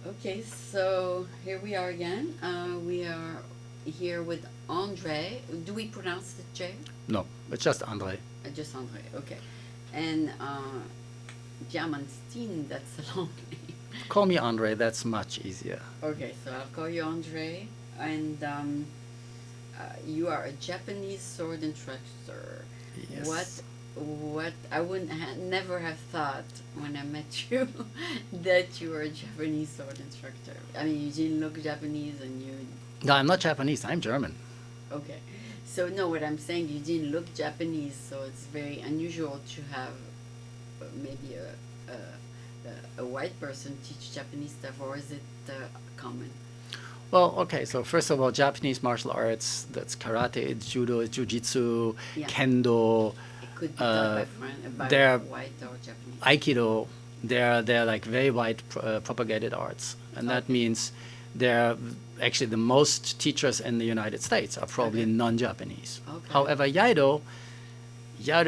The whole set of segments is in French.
Okay, so here we are again. We are here with Andre. Do we pronounce the J? No, it's just Andre. Just Andre. Okay, and Diamantine. That's a long name. Call me Andre, that's much easier. Okay, so I'll call you Andre, and you are a Japanese sword instructor. What Yes. what I wouldn't never have thought when I met you that you were a Japanese sword instructor. I mean, you didn't look Japanese, and you No, I'm not Japanese, I'm German. okay. So no, what I'm saying, you didn't look Japanese, so it's very unusual to have maybe a white person teach Japanese stuff, or is it common? Well, okay, so first of all, Japanese martial arts, that's karate, it's judo, it's jujitsu, Yeah, kendo, it could be taught by uh, by they're white or Japanese. aikido, they're like very wide propagated arts. And that Okay. means they're actually the most teachers in the United States are probably Okay. non-Japanese. Okay. However, Iaido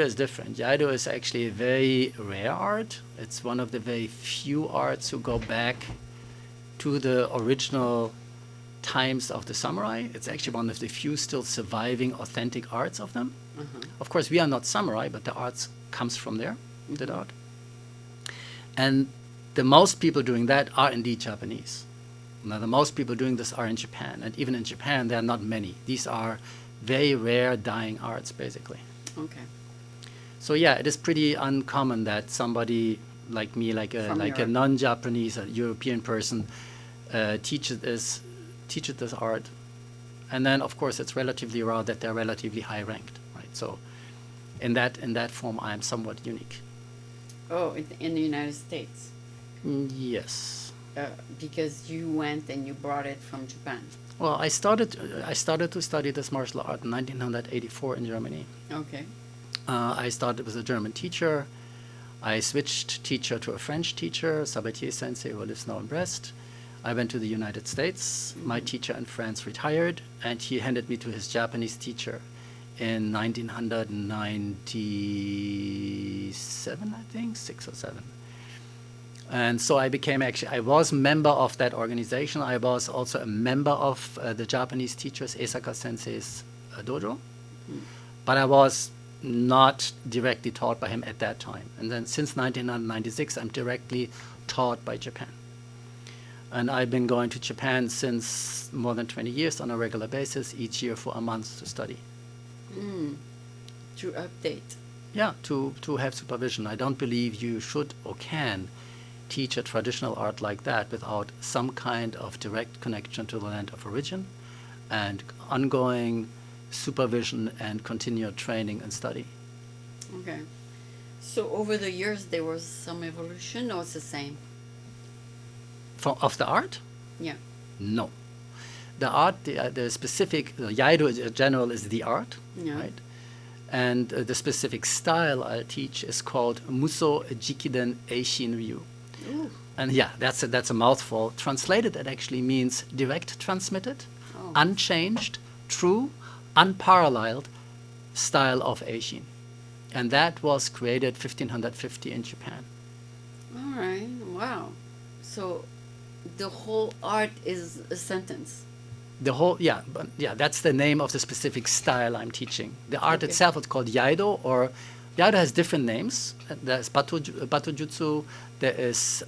is different. Iaido is actually a very rare art. It's one of the very few arts who go back to the original times of the samurai. It's actually one of the few still surviving authentic arts of them. Uh-huh. Of course, we are not samurai, but the arts comes from there, that art. And the most people doing that are indeed Japanese. Now, the most people doing this are in Japan, and even in Japan, there are not many. These are very rare dying arts, basically. Okay. So yeah, it is pretty uncommon that somebody like me, like From a Europe. non-Japanese, a European person, teaches this art, and then of course it's relatively rare that they're relatively high ranked, right? So in that form, I am somewhat unique. Oh, in the United States, Yes. because you went and you brought it from Japan. Well, I started to study this martial art in 1984 in Germany. Okay. I started with a German teacher. I switched teacher to a French teacher, Sabatier Sensei, who lives now in Brest. I went to the United States. My teacher in France retired, and he handed me to his Japanese teacher in 1997, I think, 6 or 7. And so I was member of that organization. I was also a member of the Japanese teachers, Esaka Sensei's dojo. But I was not directly taught by him at that time. And then since 1996, I'm directly taught by Japan. And I've been going to Japan since more than 20 years on a regular basis, each year for a month to study. Mm. To update. Yeah, to have supervision. I don't believe you should or can teach a traditional art like that without some kind of direct connection to the land of origin and ongoing supervision and continued training and study. Okay. So over the years, there was some evolution, or it's the same? Of the art? Yeah. No. The art, the specific, Iaido in general is the art, Yeah. right? And the specific style I teach is called Muso Jikiden Eishin Ryu. Ooh. And yeah, that's a mouthful. Translated, it actually means direct transmitted, Oh. unchanged, true, unparalleled style of Eishin. And that was created 1550 in Japan. All right. Wow. So the whole art is a sentence. That's the name of the specific style I'm teaching. The art Okay. itself is called Iaido, or Iaido has different names. There's Batojutsu, there is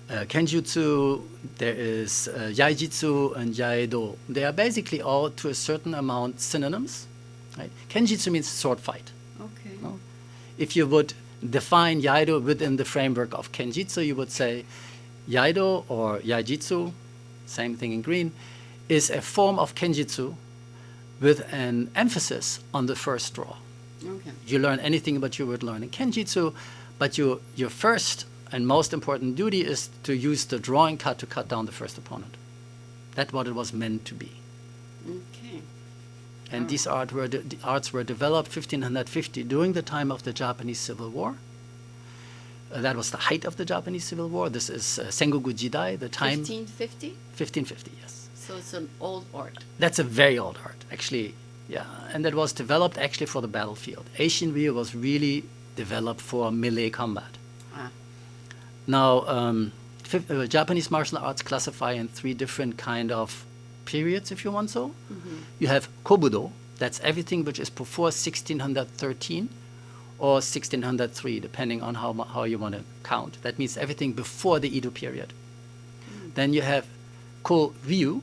Kenjutsu, there is Yaijitsu and Iaido. They are basically all, to a certain amount, synonyms. Right? Kenjutsu means sword fight. Okay. No? If you would define Iaido within the framework of Kenjutsu, you would say Iaido or Yaijitsu, same thing in green, is a form of Kenjutsu with an emphasis on the first draw. Okay. You learn anything but you would learn in Kenjutsu, but your first and most important duty is to use the drawing cut to cut down the first opponent. That's what it was meant to be. Okay. And these arts were developed 1550 during the time of the Japanese Civil War. That was the height of the Japanese Civil War. This is Sengoku Jidai, the time 1550. 1550. Yes, So it's an old art. that's a very old art, actually. Yeah, and that was developed actually for the battlefield. Eishin Ryu was really developed for melee combat. Ah. Now, Japanese martial arts classify in 3 different kind of periods, if you want so. You have Kobudo, that's everything which is before 1613 or 1603, depending on how you want to count. That means everything before the Edo period. Then you have Ko-ryu,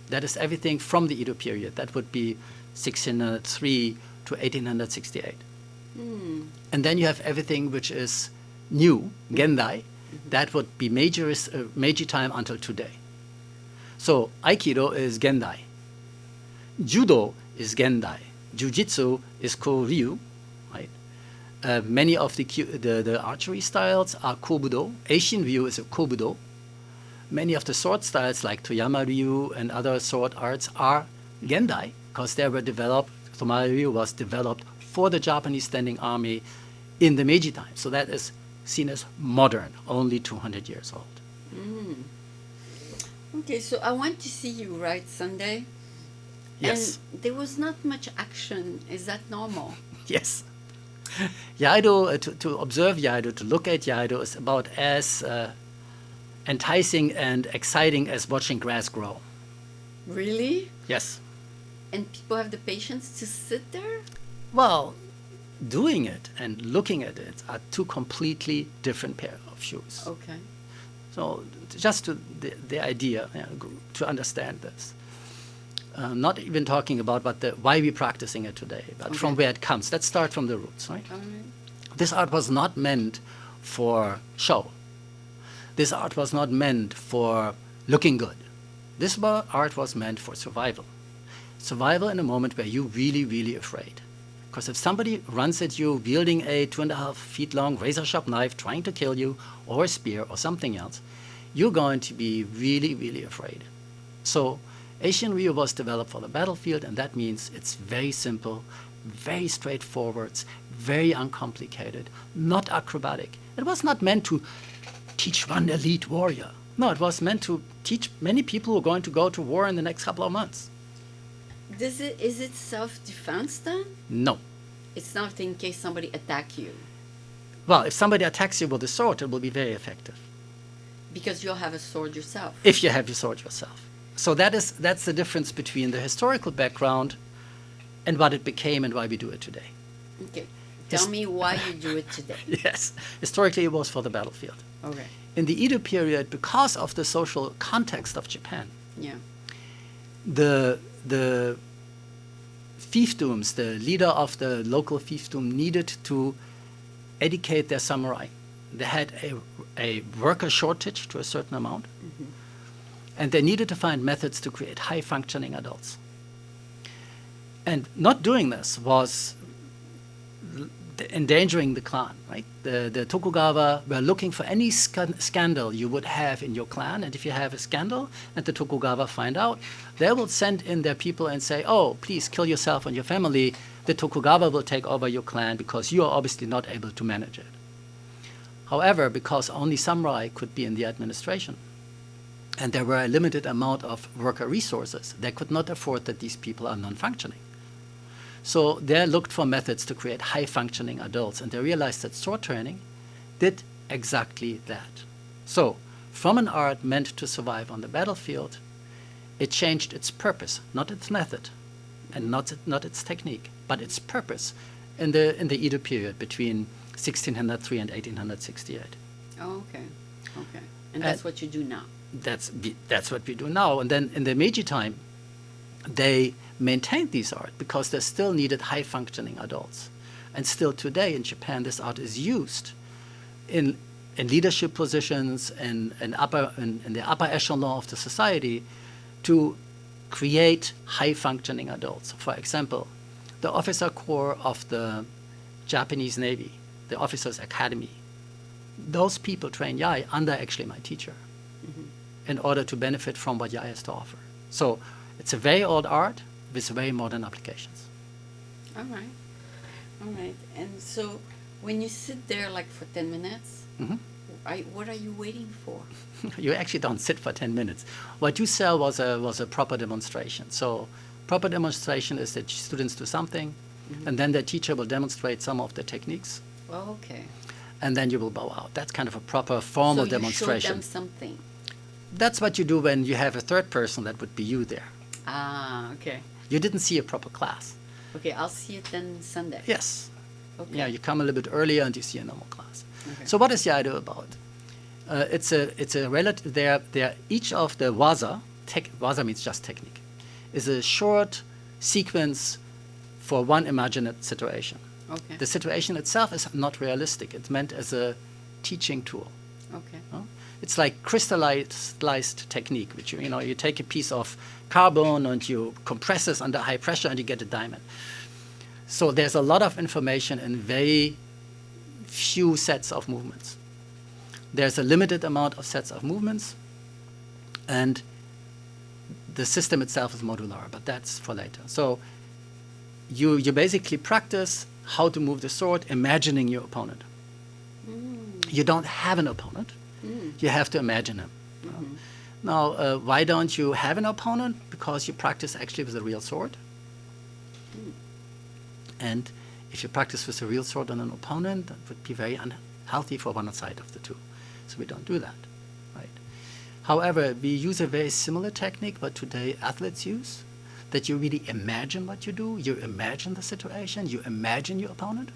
that is everything from the Edo period. That would be 1603 to 1868. And then you have everything which is new, Gendai. That would be Meiji time until today. So Aikido is Gendai. Judo is Gendai. Jiu-jitsu is Ko-ryu, right? Many of the archery styles are Kobudo. Eishin Ryu is a Kobudo. Many of the sword styles like Toyama Ryu and other sword arts are Gendai, because they were developed, Toyama Ryu was developed for the Japanese standing army in the Meiji time. So that is seen as modern, only 200 years old. Okay, so I went to see you, right, Sunday? Yes. And there was not much action. Is that normal? Yes. Iaido, to observe Iaido, to look at Iaido is about as enticing and exciting as watching grass grow. Really? Yes. And people have the patience to sit there? Well, doing it and looking at it are 2 completely different pair of shoes. Okay. So just to the idea, to understand this. Not even talking about why we're practicing it today, but from where it comes. Let's start from the roots, right? All right. This art was not meant for show. This art was not meant for looking good. This art was meant for survival. Survival in a moment where you're really, really afraid. Because if somebody runs at you wielding a 2.5 feet long razor sharp knife trying to kill you, or a spear or something else, you're going to be really, really afraid. So Eishin Ryu was developed for the battlefield, and that means it's very simple, very straightforward, very uncomplicated, not acrobatic. It was not meant to teach one elite warrior. No, it was meant to teach many people who are going to go to war in the next couple of months. Is it self-defense then? No. It's not in case somebody attack you. Well, if somebody attacks you with a sword, it will be very effective. Because you'll have a sword yourself. If you have your sword yourself. So that's the difference between the historical background and what it became and why we do it today. Okay. Tell me why you do it today. Yes. Historically, it was for the battlefield. Okay. In the Edo period, because of the social context of Japan, Yeah. the fiefdoms, the leader of the local fiefdom, needed to educate their samurai. They had a worker shortage to a certain amount, and they needed to find methods to create high-functioning adults. And not doing this was endangering the clan, right? The Tokugawa were looking for any scandal you would have in your clan, and if you have a scandal and the Tokugawa find out, they will send in their people and say, oh, please kill yourself and your family. The Tokugawa will take over your clan because you are obviously not able to manage it. However, because only samurai could be in the administration, and there were a limited amount of worker resources, they could not afford that these people are non-functioning. So they looked for methods to create high-functioning adults, and they realized that sword training did exactly that. So from an art meant to survive on the battlefield, it changed its purpose, not its method, and not its technique, but its purpose in the Edo period between 1603 and 1868. Oh, okay. Okay. And that's what you do now. That's what we do now. And then in the Meiji time, they maintained these art because they still needed high-functioning adults. And still today in Japan, this art is used in leadership positions and in the upper echelon of the society to create high-functioning adults. For example, the officer corps of the Japanese Navy, the Officers Academy, those people train Yai under actually my teacher in order to benefit from what Yai has to offer. So it's a very old art with very modern applications. All right. All right. And so when you sit there like for 10 minutes, what are you waiting for? You actually don't sit for 10 minutes. What you saw was a proper demonstration. So proper demonstration is that students do something, and then the teacher will demonstrate some of the techniques. Oh, okay. and then you will bow out. That's kind of a proper formal so demonstration. You show them something. That's what you do when you have a third person, that would be you there. Ah, okay. You didn't see a proper class. Okay, I'll see it then Sunday. Yes. Okay. Yeah, you come a little bit earlier and you see a normal class. Okay. So what is the idea about? It's a relative. There each of the waza. Waza means just technique. Is a short sequence for one imagined situation. Okay. The situation itself is not realistic. It's meant as a teaching tool. Okay. It's like crystallized technique, which you take a piece of carbon and you compress it under high pressure and you get a diamond. So there's a lot of information in very few sets of movements. There's a limited amount of sets of movements, and the system itself is modular, but that's for later. So you basically practice how to move the sword, imagining your opponent. You don't have an opponent. You have to imagine him. Now, why don't you have an opponent? Because you practice actually with a real sword. And if you practice with a real sword on an opponent, that would be very unhealthy for one side of the two. So we don't do that, right? However, we use a very similar technique what today athletes use, that you really imagine what you do, you imagine the situation, you imagine your opponent.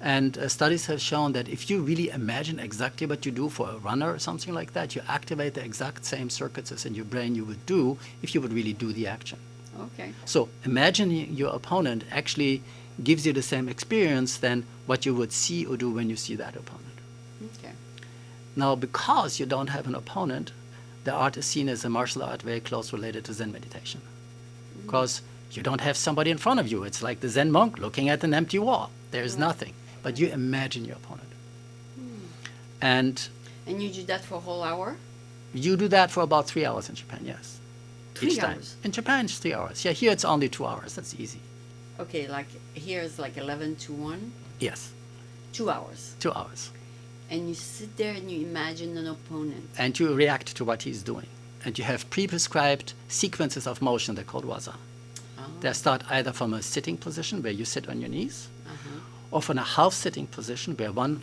And studies have shown that if you really imagine exactly what you do for a runner or something like that, you activate the exact same circuits as in your brain you would do if you would really do the action. Okay. So imagining your opponent actually gives you the same experience than what you would see or do when you see that opponent. Okay. Now, because you don't have an opponent, the art is seen as a martial art very close related to Zen meditation. Because you don't have somebody in front of you. It's like the Zen monk looking at an empty wall. There is nothing. But you imagine your opponent. And you do that for a whole hour? you do that for about 3 hours in Japan, yes. 3 Each time. hours? In Japan, it's 3 hours. Yeah, here it's only 2 hours. That's easy. Okay, like here is like 11 to 1? Yes, 2 hours. 2 hours. And you sit there and you imagine an opponent. And you react to what he's doing. And you have pre-prescribed sequences of motion, they're called waza. They start either from a sitting position where you sit on your knees, or from a half-sitting position where one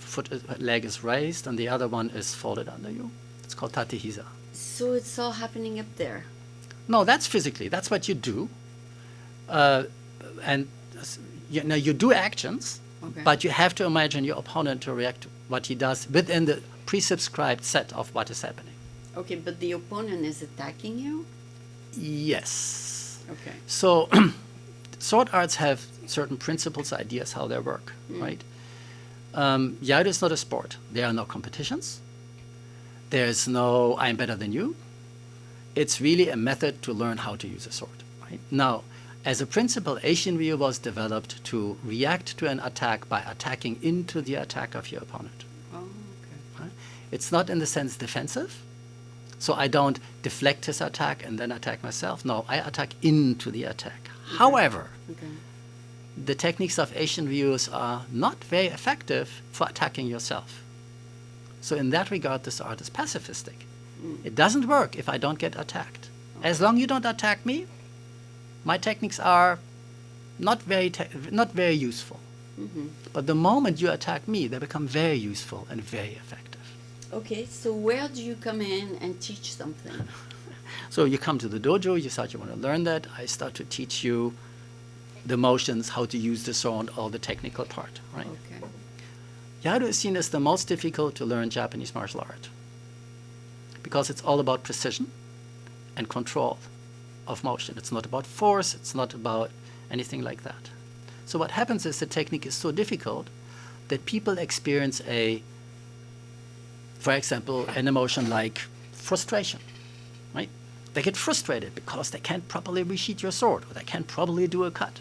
leg is raised and the other one is folded under you. It's called tatehiza. So it's all happening up there. No, that's physically. That's what you do. And you do actions, Okay. but you have to imagine your opponent to react to what he does within the prescribed set of what is happening. Okay, but the opponent is attacking you? Yes. Okay. So sword arts have certain principles, ideas, how they work, right? Jaido is not a sport. There are no competitions. There's no I'm better than you. It's really a method to learn how to use a sword, right? Now, as a principle, Eishin Ryu was developed to react to an attack by attacking into the attack of your opponent. Oh, okay. Right? It's not in the sense defensive. So I don't deflect his attack and then attack myself. No, I attack into the attack. Okay. However, Okay. the techniques of Eishin Ryus are not very effective for attacking yourself. So in that regard, this art is pacifistic. It doesn't work if I don't get attacked. As long as you don't attack me, my techniques are not very useful. But the moment you attack me, they become very useful and very effective. Okay, so where do you come in and teach something? So you come to the dojo, you start, you want to learn that. I start to teach you the motions, how to use the sword, all the technical part, right? Okay. Jaido is seen as the most difficult to learn Japanese martial art because it's all about precision and control of motion. It's not about force, it's not about anything like that. So what happens is the technique is so difficult that people experience for example, an emotion like frustration, right? They get frustrated because they can't properly resheath your sword or they can't properly do a cut.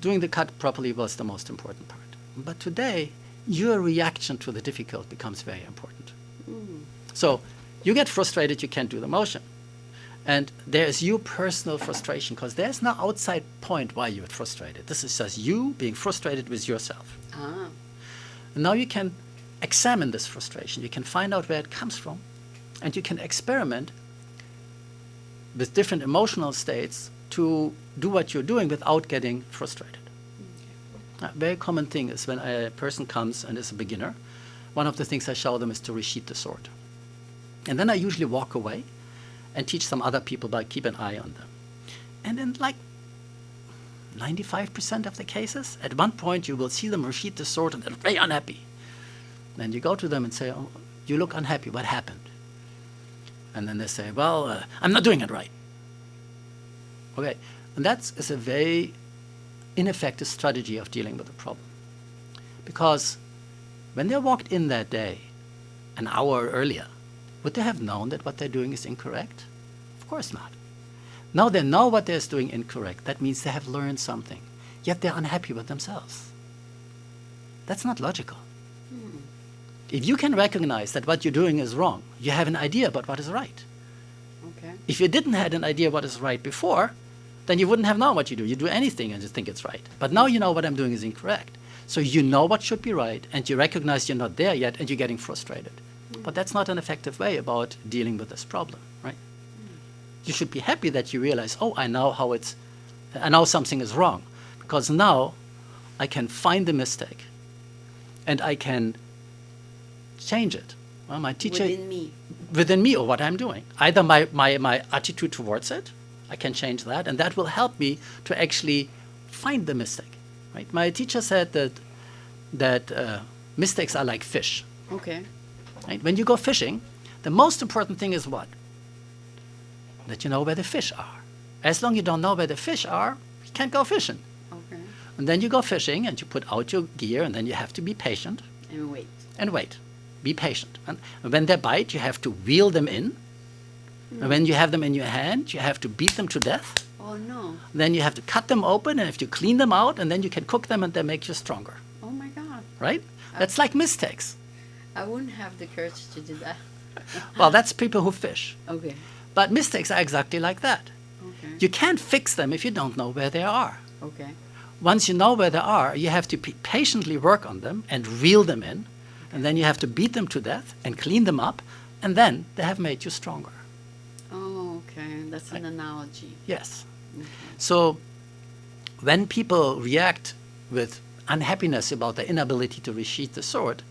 Doing the cut properly was the most important part. But today, your reaction to the difficult becomes very important. So you get frustrated, you can't do the motion. And there's your personal frustration because there's no outside point why you're frustrated. This is just you being frustrated with yourself. Ah. And now you can examine this frustration. You can find out where it comes from. And you can experiment with different emotional states to do what you're doing without getting frustrated. A very common thing is when a person comes and is a beginner, one of the things I show them is to resheath the sword. And then I usually walk away and teach some other people, but keep an eye on them. And in like 95% of the cases, at one point you will see them resheath the sword and they're very unhappy. Then you go to them and say, oh, you look unhappy, what happened? And then they say, well, I'm not doing it right. Okay, and that is a very ineffective strategy of dealing with the problem. Because when they walked in that day, an hour earlier, would they have known that what they're doing is incorrect? Of course not. Now they know what they're doing incorrect. That means they have learned something. Yet they're unhappy with themselves. That's not logical. If you can recognize that what you're doing is wrong, you have an idea about what is right. Okay. If you didn't have an idea what is right before, then you wouldn't have known what you do. You do anything and just think it's right. But now you know what I'm doing is incorrect. So you know what should be right, and you recognize you're not there yet, and you're getting frustrated. But that's not an effective way about dealing with this problem, right? You should be happy that you realize, oh, I know something is wrong, because now I can find the mistake, and I can change it. Well, my teacher within me or what I'm doing, either my attitude towards it, I can change that, and that will help me to actually find the mistake. Right? My teacher said that mistakes are like fish. Okay. Right? When you go fishing, the most important thing is what? That you know where the fish are. As long as you don't know where the fish are, you can't go fishing. Okay. And then you go fishing and you put out your gear, and then you have to be patient. And wait. And wait. Be patient. And when they bite, you have to reel them in. And when you have them in your hand, you have to beat them to death. Oh, no. Then you have to cut them open, and you have to clean them out, and then you can cook them, and they make you stronger. Oh, my God. Right? That's like mistakes. I wouldn't have the courage to do that. Well, that's people who fish. Okay. But mistakes are exactly like that. Okay. You can't fix them if you don't know where they are. Okay. Once you know where they are, you have to patiently work on them and reel them in, and then you have to beat them to death and clean them up, and then they have made you stronger. Oh, okay. That's an analogy. Yes. Okay. So when people react with unhappiness about their inability to resheath the sword,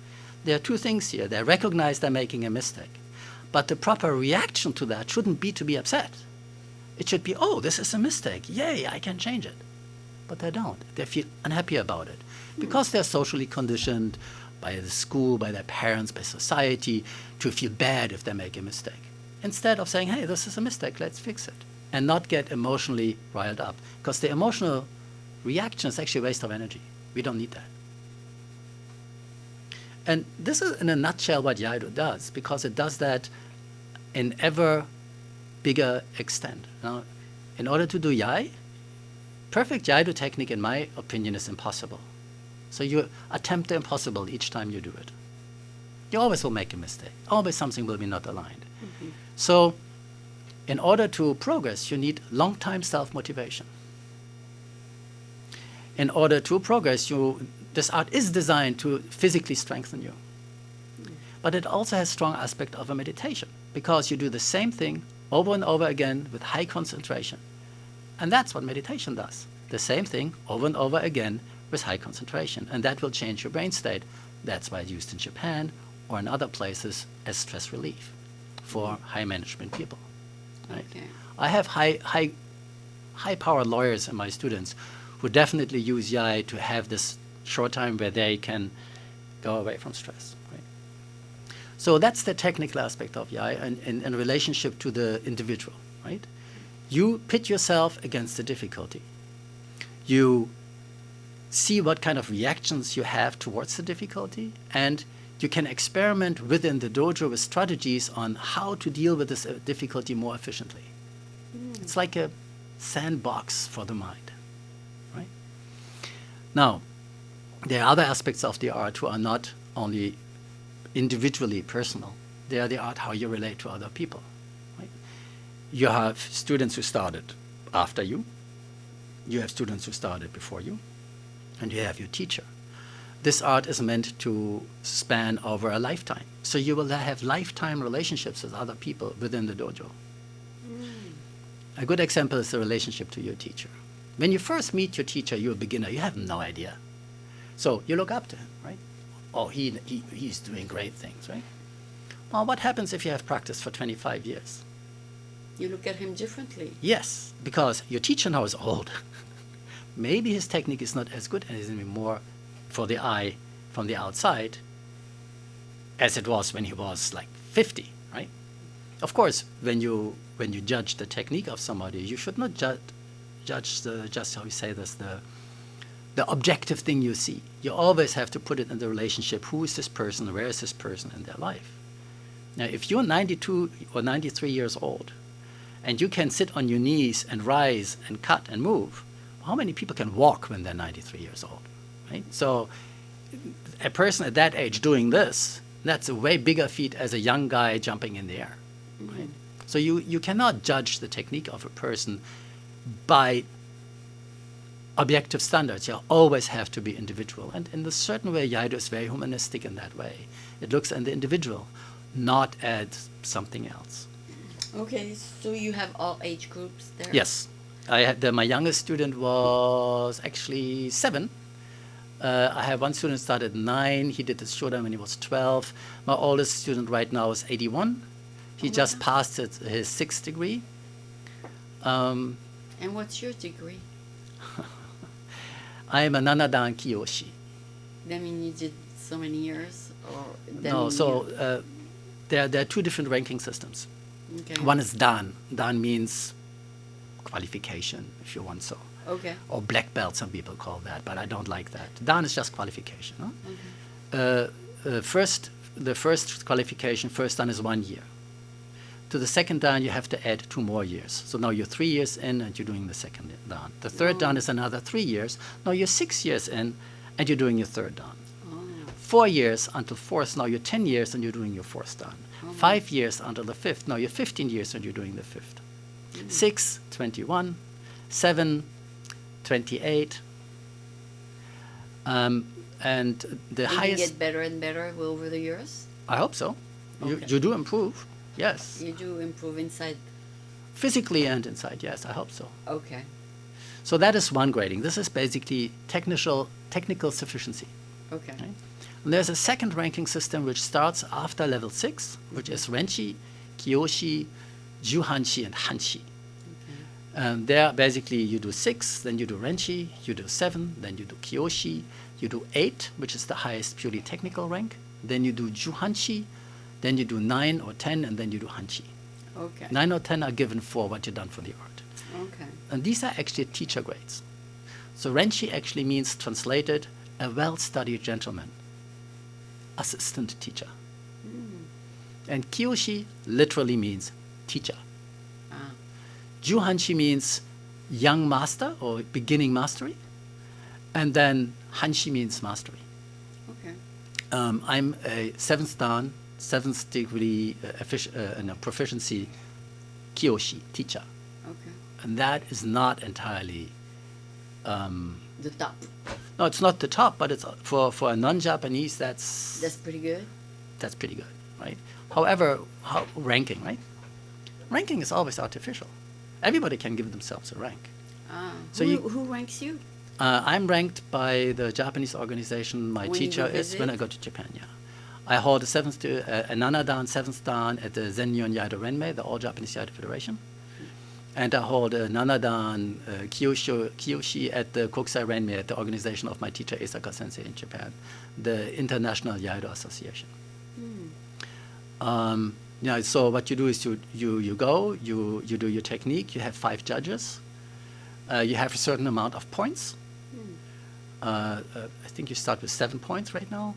there are two things here. They recognize they're making a mistake. But the proper reaction to that shouldn't be to be upset. It should be, oh, this is a mistake. Yay, I can change it. But they don't. They feel unhappy about it because they're socially conditioned by the school, by their parents, by society to feel bad if they make a mistake. Instead of saying, hey, this is a mistake, let's fix it. And not get emotionally riled up. Because the emotional reaction is actually a waste of energy. We don't need that. And this is in a nutshell what Jaido does, because it does that in ever bigger extent. Now, in order to do Yai, perfect Jaido technique, in my opinion, is impossible. So you attempt the impossible each time you do it. You always will make a mistake. Always something will be not aligned. Mm-hmm. So in order to progress, you need long-time self-motivation. In order to progress, this art is designed to physically strengthen you. But it also has strong aspect of a meditation, because you do the same thing over and over again with high concentration. And that's what meditation does. The same thing over and over again with high concentration. And that will change your brain state. That's why it's used in Japan or in other places as stress relief for high management people. Right? Okay. I have high-powered lawyers and my students who definitely use Yai to have this short time where they can go away from stress. Right? So that's the technical aspect of Yai in relationship to the individual. Right? You pit yourself against the difficulty. You see what kind of reactions you have towards the difficulty, and you can experiment within the dojo with strategies on how to deal with this difficulty more efficiently. It's like a sandbox for the mind. Right? Now, there are other aspects of the art who are not only individually personal. They are the art how you relate to other people. Right? You have students who started after you. You have students who started before you. And you have your teacher. This art is meant to span over a lifetime. So you will have lifetime relationships with other people within the dojo. A good example is the relationship to your teacher. When you first meet your teacher, you're a beginner, you have no idea. So you look up to him, right? Oh, he's doing great things, right? Well, what happens if you have practiced for 25 years? You look at him differently. Yes, because your teacher now is old. Maybe his technique is not as good and is more for the eye from the outside as it was when he was like 50, right? Of course, when you judge the technique of somebody, you should not judge the, just how you say this, the objective thing you see. You always have to put it in the relationship. Who is this person? Where is this person in their life? Now, if you're 92 or 93 years old and you can sit on your knees and rise and cut and move, how many people can walk when they're 93 years old, right? So a person at that age doing this, that's a way bigger feat as a young guy jumping in the air, right? So you cannot judge the technique of a person by objective standards. You always have to be individual. And in a certain way, Jaido is very humanistic in that way. It looks at the individual, not at something else. Okay, so you have all age groups there? Yes. I had my youngest student was actually 7. I have one student started 9. He did the Shodan when he was 12. My oldest student right now is 81. He just passed his 6th degree. And what's your degree? I am a Nanadan Kiyoshi. That mean you did so many years? Or that No, mean so there are 2 different ranking systems. Okay. One is Dan. Dan means qualification, if you want so. Okay. Or black belt, some people call that, but I don't like that. Dan is just qualification. Huh? Okay. The first qualification, first Dan is 1 year. To the second Dan, you have to add 2 more years. So now you're 3 years in and you're doing the second Dan. The third Dan is another 3 years. Now you're 6 years in and you're doing your third Dan. 4 years until 4th, now you're 10 years and you're doing your 4th Dan. 5 years until the 5th, now you're 15 years and you're doing the 5th. 6, 21, 7, 28. And the highest... You get better and better over the years? I hope so. Okay. You do improve, yes. You do improve inside? Physically and inside, yes, I hope so. Okay. So that is one grading. This is basically technical sufficiency. Okay. Right? And there's a second ranking system which starts after level 6, which is Renshi, Kiyoshi, Juhanshi, and Hanshi. And there, basically, you do 6, then you do Renshi, you do 7, then you do Kiyoshi, you do 8, which is the highest purely technical rank, then you do Juhanshi, then you do 9 or 10, and then you do Hanshi. Okay. 9 or 10 are given for what you've done for the art. Okay. And these are actually teacher grades. So Renshi actually means, translated, a well-studied gentleman, assistant teacher. And Kiyoshi literally means teacher. Juhanshi means young master or beginning mastery. And then Hanshi means mastery. Okay. I'm a 7th Dan, 7th degree proficiency Kiyoshi teacher. Okay. And that is not entirely... The top. No, it's not the top, but it's for a non-Japanese, That's pretty good? that's pretty good, right? However, ranking, right? Ranking is always artificial. Everybody can give themselves a rank. So who ranks you? I'm ranked by the Japanese organization my When you teacher go is when I visit? go to Japan, yeah. I hold a Nanadan 7th Dan at the Zenyon Jaido Renmei, the All Japanese Jaido Federation. And I hold a Nanadan Kiyoshi at the Kokusai Renmei, at the organization of my teacher Esaka Sensei in Japan, the International Jaido Association. Yeah, so what you do is you go, you do your technique, you have 5 judges, you have a certain amount of points. I think you start with 7 points right now.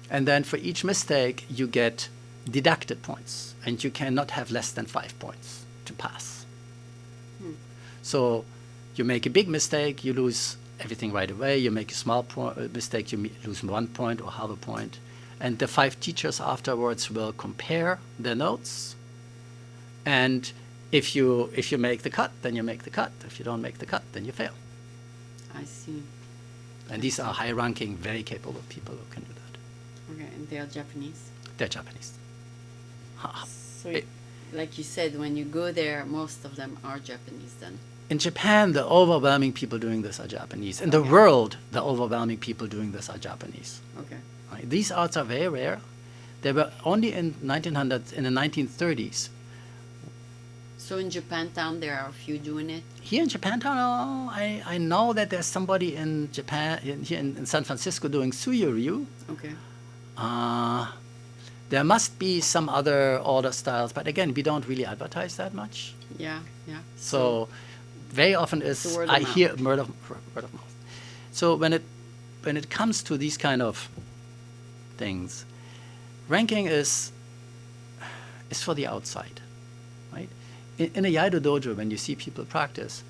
And then for each mistake, you get deducted points, and you cannot have less than 5 points to pass. So you make a big mistake, you lose everything right away. You make a small mistake, you lose 1 point or half a point. And the 5 teachers afterwards will compare their notes. And if you make the cut, then you make the cut. If you don't make the cut, then you fail. I see. And these are high-ranking, very capable people who can do that. Okay, and they are Japanese? They're Japanese. So, like you said, when you go there, most of them are Japanese then? In Japan, the overwhelming people doing this are Japanese. In the Okay. world, the overwhelming people doing this are Japanese. Okay. Right? These arts are very rare. They were only in the 1930s. So in Japantown, there are a few doing it. Here in Japantown, I know that there's somebody in Japan, here in San Francisco, doing Suyo-ryu. Okay. There must be some other older styles, but again, we don't really advertise that much. Yeah, yeah. So very often It's is a word of I mouth. hear word of mouth. So when it comes to these kind of things, ranking is for the outside, right? In a Iaido dojo, when you see people practice,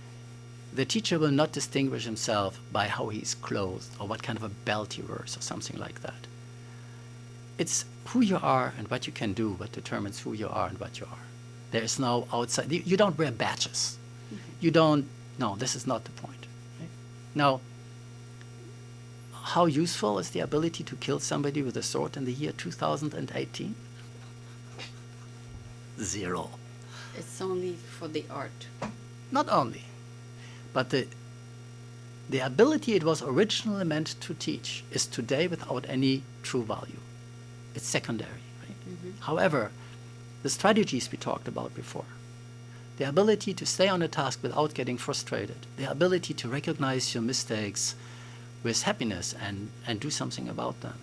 the teacher will not distinguish himself by how he's clothed or what kind of a belt he wears or something like that. It's who you are and what you can do what determines who you are and what you are. There is no outside. You don't wear badges. You don't. No, this is not the point. Right? Now, how useful is the ability to kill somebody with a sword in the year 2018? Zero. It's only for the art. Not only, but the ability it was originally meant to teach is today without any true value. It's secondary. Right? However, the strategies we talked about before, the ability to stay on a task without getting frustrated, the ability to recognize your mistakes with happiness and do something about them,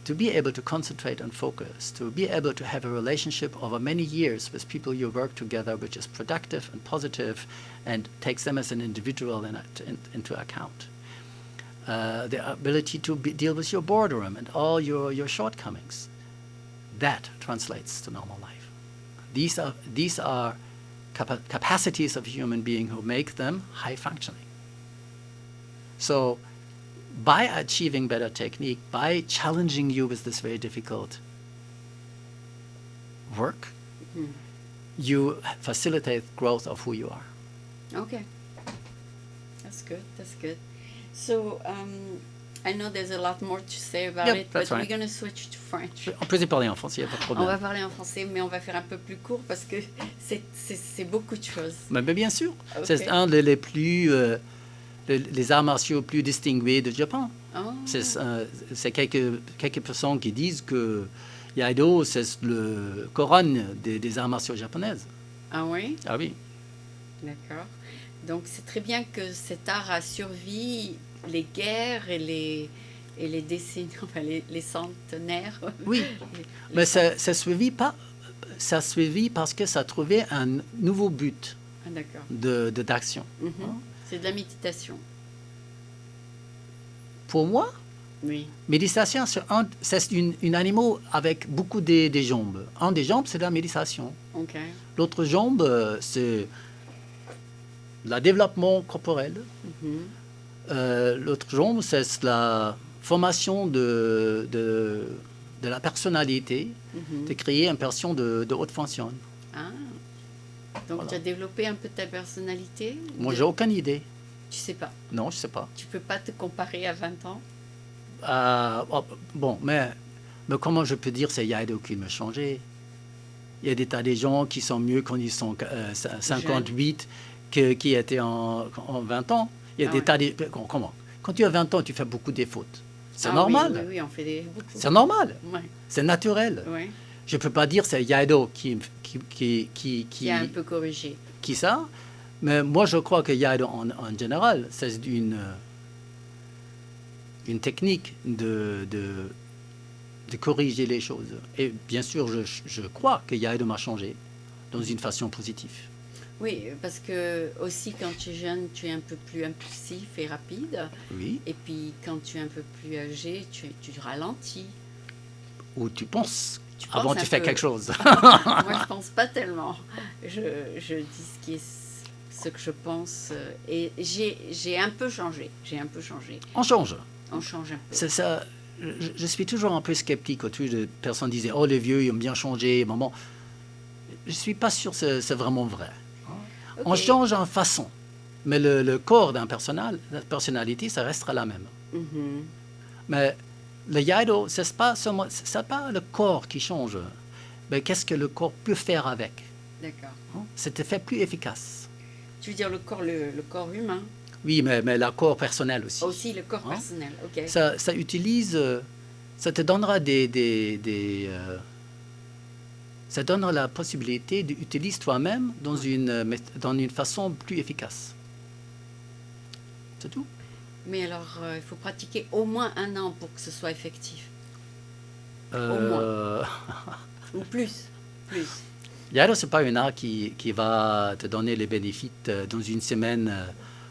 to be able to concentrate and focus, to be able to have a relationship over many years with people you work together which is productive and positive and takes them as an individual into account. The ability to deal with your boredom and all your shortcomings. That translates to normal life. These are capacities of a human being who make them high functioning. So by achieving better technique, by challenging you with this very difficult work, you facilitate growth of who you are. Okay. That's good. That's good. So I know there's a lot more to say about Yep, it, that's but we're right. going to switch to French. On peut y parler en français, il n'y a pas de On va problème. parler en français, mais on va faire un peu plus court parce que c'est beaucoup de choses. Mais bien sûr, Ok. c'est un des les arts martiaux plus distingués du Japon. Oh. C'est quelques personnes qui disent que Iaido, c'est le couronne des arts martiaux japonaises. Ah oui? Ah oui. D'accord. Donc c'est très bien que cet art a survécu les guerres et les décennies, enfin les centenaires. Oui, mais ça suivi parce que ça a trouvé un nouveau but Ah, d'accord. d'action. Mhm. C'est de la méditation. Pour moi, Oui. méditation, c'est un animal avec beaucoup de jambes. Un des jambes, c'est la méditation. Ok. L'autre jambe, c'est le développement corporel. Mhm. L'autre jambe, c'est la formation de la personnalité, Mhm. de créer une personne de haute fonction. Ah. Donc Voilà. tu as développé un peu ta personnalité? Moi, j'ai aucune idée. Tu sais pas. Non, je sais pas. Tu peux pas te comparer à 20 ans? Bon, mais comment je peux dire c'est Iaido qui m'a changé? Il y a des tas de gens qui sont mieux quand ils sont 58 qui étaient en 20 ans. Il y a Ah des ouais. tas de... Comment? Quand tu as 20 ans, tu fais beaucoup de fautes. C'est Ah normal. Oui, oui, oui, on fait beaucoup. C'est normal. Ouais. C'est naturel. Ouais. Je ne peux pas dire c'est Iaido qui Qui a un peu corrigé. qui ça, mais moi je crois que Iaido en général, c'est une technique de corriger les choses. Et bien sûr, je crois que Iaido m'a changé dans une façon positive. Oui, parce que aussi quand tu es jeune, tu es un peu plus impulsif et rapide. Oui. Et puis quand tu es un peu plus âgé, tu ralentis. Ou tu penses Tu avant penses tu un fais peu. quelque chose. Moi, je pense pas tellement. Je dis ce que je pense. Et j'ai un peu changé. On change. On change un peu. C'est ça. Je suis toujours un peu sceptique autour de personnes qui disaient oh les vieux ils ont bien changé. Maman, je suis pas sûr que c'est vraiment vrai. Ok. On change en façon, mais le corps d'un personnage, la personnalité, ça restera la même. Mhm. Mais le Iaido, c'est pas le corps qui change, mais qu'est-ce que le corps peut faire avec. D'accord. C'était fait plus efficace. Tu veux dire le corps humain? Oui, mais le corps personnel aussi. Aussi le corps Hein? personnel, ok. Ça utilise, ça te donnera ça donne la possibilité d'utiliser toi-même dans une façon plus efficace. C'est tout. Mais alors, il faut pratiquer au moins 1 an pour que ce soit effectif. Euh, Ou plus. Plus. Yaro, c'est pas un art qui va te donner les bénéfices dans une semaine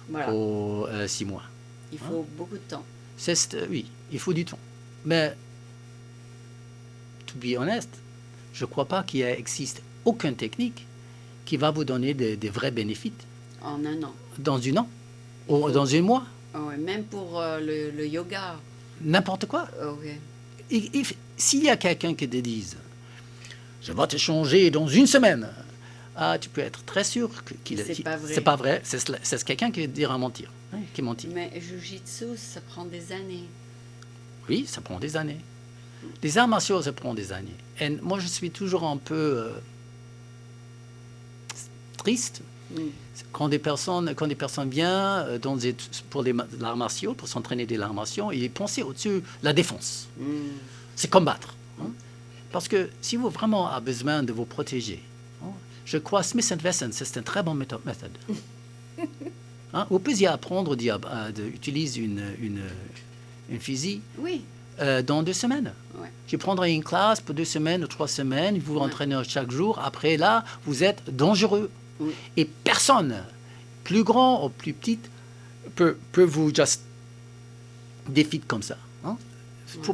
Voilà. ou 6 mois. Il faut beaucoup de temps. Oui, il faut du temps. Mais, to be honest, je ne crois pas qu'il existe aucune technique qui va vous donner des vrais bénéfices En 1 an. dans 1 an ou dans 1 mois. Ah ouais, même pour le yoga. N'importe quoi. Ok. S'il y a quelqu'un qui te dise « Je vais te changer dans 1 semaine », tu peux être très sûr qu'il C'est pas vrai. C'est pas vrai. C'est quelqu'un qui dira mentir. Hein, qui mentit. Mais Jiu-Jitsu, ça prend des années. Oui, ça prend des années. Les arts martiaux, ça prend des années. Et moi, je suis toujours un peu triste quand des personnes viennent pour les arts martiaux, pour s'entraîner des arts martiaux, et penser au-dessus la défense. C'est combattre. Hein. Parce que si vous vraiment avez besoin de vous protéger, hein, je crois Smith & Wesson, c'est une très bonne méthode. Hein, vous pouvez y apprendre d'utiliser une fusil Oui. dans 2 semaines. Ouais. Tu prendras une classe pour 2 semaines ou 3 semaines, vous vous entraînez chaque jour. Après, là, vous êtes dangereux. Oui. Et personne, plus grand ou plus petit, peut vous juste défier comme ça. Hein.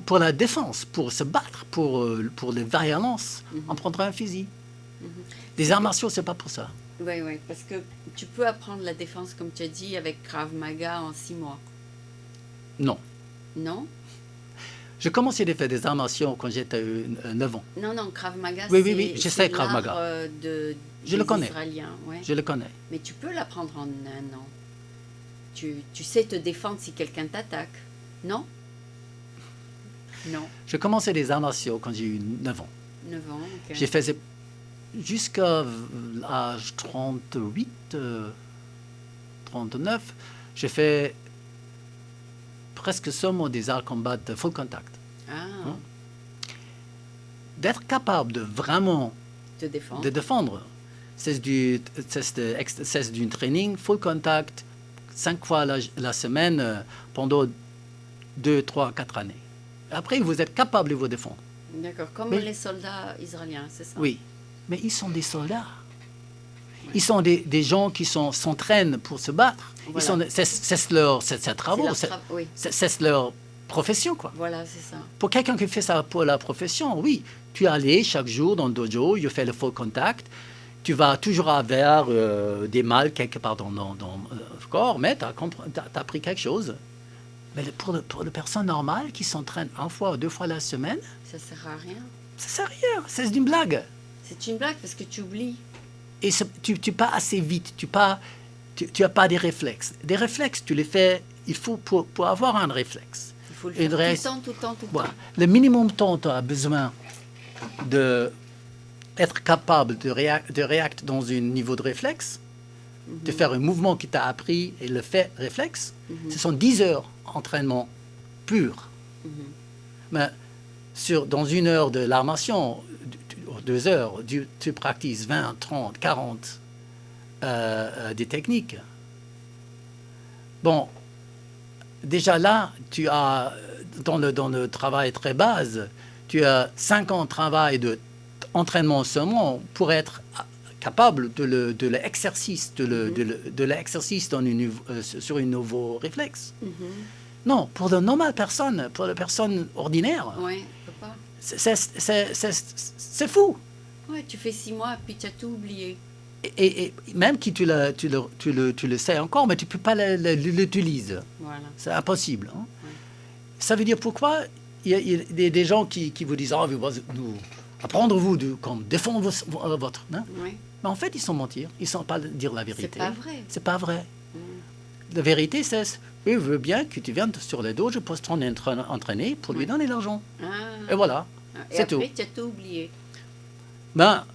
Pour la défense, pour se battre, pour les violences, on prendra un fusil. Les arts martiaux, c'est pas pour ça. Oui, oui, parce que tu peux apprendre la défense, comme tu as dit, avec Krav Maga en 6 mois. Non. Non? J'ai commencé à faire des arts martiaux quand j'étais 9 ans. Non, non, Krav Maga, Oui, je sais Krav Maga. Je le connais. Ouais. Je le connais. Mais tu peux l'apprendre en 1 an. Tu sais te défendre si quelqu'un t'attaque. Non? Non. J'ai commencé les arts martiaux quand j'ai eu 9 ans. 9 ans, ok. J'ai fait jusqu'à l'âge 38, 39, j'ai fait presque seulement des arts combat de full contact. Ah, Hein? D'être capable de vraiment te défendre. de défendre, c'est du training full contact 5 fois la semaine pendant 2, 3, 4 années. Après, vous êtes capable de vous défendre. D'accord, comme Mais- les soldats israéliens, c'est ça? Oui, mais ils sont des soldats. Ils sont des gens qui s'entraînent pour se battre. Voilà. C'est leur travail, Oui, c'est leur profession, quoi. voilà, c'est ça. Pour quelqu'un qui fait ça pour la profession, oui, tu es allé chaque jour dans le dojo, tu fais le full contact, tu vas toujours avoir des mal quelque part dans le corps, mais tu as appris quelque chose. Mais pour les personnes normales qui s'entraînent 1 fois ou 2 fois la semaine, Ça sert à rien. ça sert à rien, c'est une blague. C'est une blague parce que tu oublies. Et tu pas assez vite, tu as pas des réflexes. Des réflexes, tu les fais, il faut pour avoir un réflexe. Il faut le Et faire le tout reste- le temps, tout le temps, tout le Voilà. temps. Le minimum de temps tu as besoin d'être capable de réagir dans un niveau de réflexe, de faire un mouvement qui t'a appris et le fait réflexe, ce sont 10 heures d'entraînement pur. Mais dans 1 heure de l'armation, 2 heures, tu pratiques 20, 30, 40 des techniques. Bon, déjà là, tu as, dans le travail très base, tu as 5 ans de travail d'entraînement seulement pour être capable de l'exercice, de l'exercice sur un nouveau réflexe. Non, pour de normales personnes, pour les personnes ordinaires, Oui, peut pas. c'est fou. Ouais, tu fais 6 mois, puis tu as tout oublié. Et même que tu le sais encore, mais tu ne peux pas l'utiliser. Voilà. C'est impossible. Hein. Ouais. Ça veut dire pourquoi il y a des gens qui vous disent « nous apprendre-vous comme défendre votre... Hein? » Oui. Mais en fait, ils sont mentir. Ils ne sont pas dire la vérité. C'est pas vrai. C'est pas vrai. La vérité, c'est « je veux bien que tu viennes sur les dos, je peux t'entraîner pour lui donner l'argent. Ah. Et voilà. Et c'est après, tout. tu as tout oublié. Ben,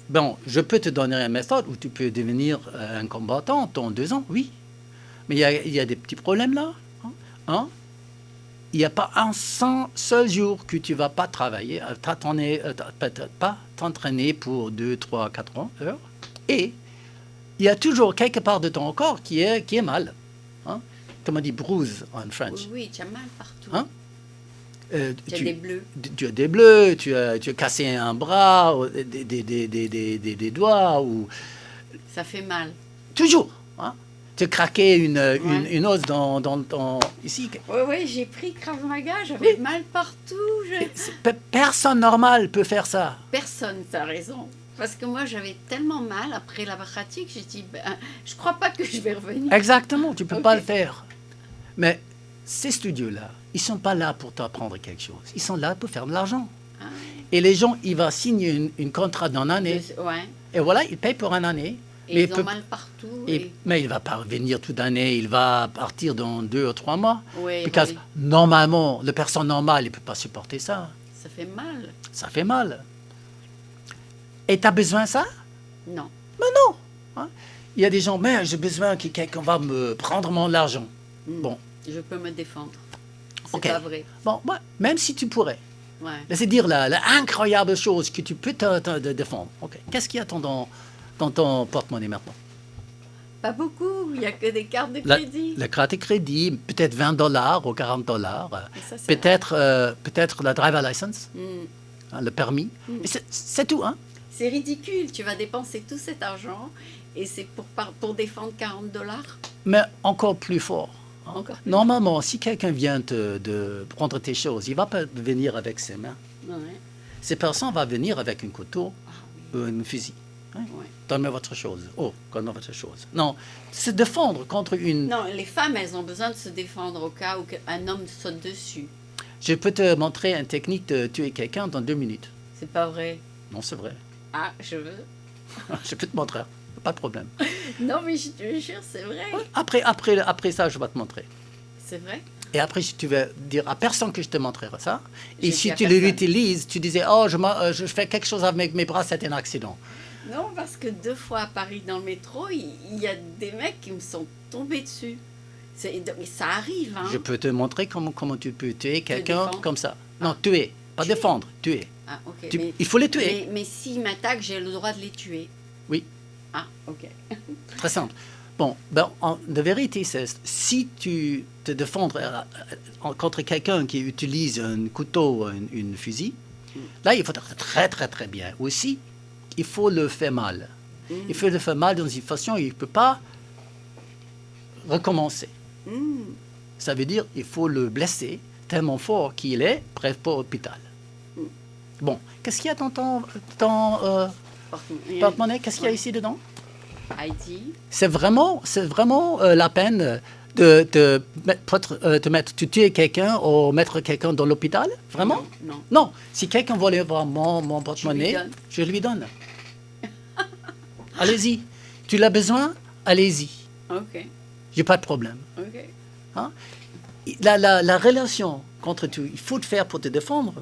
bon, je peux te donner une méthode où tu peux devenir un combattant en 2 ans, oui. Mais il y a des petits problèmes là. Hein? Il n'y a pas un seul jour que tu ne vas pas travailler, peut-être pas t'entraîner pour 2, 3, 4 heures. Et il y a toujours quelque part de ton corps qui est mal. Hein? Comme on dit bruise en French. Oui, tu as mal partout. Hein? Tu as des bleus. Tu as des bleus, tu as cassé un bras, des doigts, ou Ça fait mal. toujours. Hein? Tu as craqué une os dans ton... Ici. Oui, j'ai pris Krav Maga, j'avais mal partout. Personne normal peut faire ça. Personne, tu as raison. Parce que moi, j'avais tellement mal après la pratique, j'ai dit, je crois pas que je vais revenir. Exactement, tu peux Ok. pas le faire. Mais ces studios-là, ils sont pas là pour t'apprendre quelque chose. Ils sont là pour faire de l'argent. Ah, Et les gens, ils vont signer une contrat d'une année. ouais. Et voilà, ils payent pour une année. Et ils ont mal partout. Mais il ne va pas revenir toute l'année, il va partir dans 2 ou 3 mois. Oui, Parce que oui. normalement, la personne normale, il ne peut pas supporter ça. Ça fait mal. Ça fait mal. Et tu as besoin de ça? Non. Mais non. Hein? Il y a des gens, mais j'ai besoin que quelqu'un va me prendre mon argent. Bon, Je peux me défendre. C'est ok. pas vrai. Bon, ouais, même si tu pourrais. Ouais. C'est dire la incroyable chose que tu peux te défendre. Ok. Qu'est-ce qu'il y a dans ton porte-monnaie maintenant? Pas beaucoup, il n'y a que des cartes de La crédit. carte de crédit, peut-être $20 ou $40. Et ça, c'est Peut-être la driver license, Mm. hein, le permis. Et c'est tout, hein? C'est ridicule, tu vas dépenser tout cet argent et c'est pour défendre $40. Mais encore plus fort. Hein. Encore plus Normalement, si quelqu'un vient de prendre tes choses, il ne va pas venir avec ses mains. Ouais. Cette personne va venir avec un couteau Ah oui. ou un fusil. Hein. Ouais. Donne-moi votre chose. Oh, donne-moi votre chose. Non, se défendre contre une... Non, les femmes, elles ont besoin de se défendre au cas où un homme saute dessus. Je peux te montrer une technique de tuer quelqu'un dans 2 minutes. C'est pas vrai. Non, c'est vrai. Ah, je veux. Je peux te montrer. Pas de problème. Non, mais je te jure, c'est vrai. Après ça, je vais te montrer. C'est vrai. Et après, si tu veux dire à personne que je te montrerai ça, J'ai et dit si à tu personne. l'utilises, tu disais, oh, je fais quelque chose avec mes bras, c'est un accident. Non, parce que 2 fois à Paris dans le métro, il y a des mecs qui me sont tombés dessus. Mais ça arrive, hein. Je peux te montrer comment tu peux tuer quelqu'un défendre. comme ça. Non, tuer. Pas Tuer. défendre, tuer. Ah, ok. Il faut les tuer. Mais s'ils m'attaquent, j'ai le droit de les tuer. Oui, Ah, ok. très simple. Bon, de vérité, c'est si tu te défends contre quelqu'un qui utilise un couteau ou une fusil, là, il faut être très, très, très bien. Aussi, il faut le faire mal. Il faut le faire mal dans une façon où il ne peut pas recommencer. Mm. Ça veut dire qu'il faut le blesser tellement fort qu'il est prêt pour l'hôpital. Bon, qu'est-ce qu'il y a dans ton porte-monnaie? Qu'est-ce qu'il y a ici dedans? ID. C'est vraiment la peine de tuer quelqu'un ou mettre quelqu'un dans l'hôpital? Vraiment? Non. Non. Si quelqu'un voulait voir mon porte-monnaie, donnes. je lui donne. Allez-y. Tu l'as besoin? Allez-y. Ok. J'ai pas de problème. Ok. Hein? La relation contre tu, il faut te faire pour te défendre.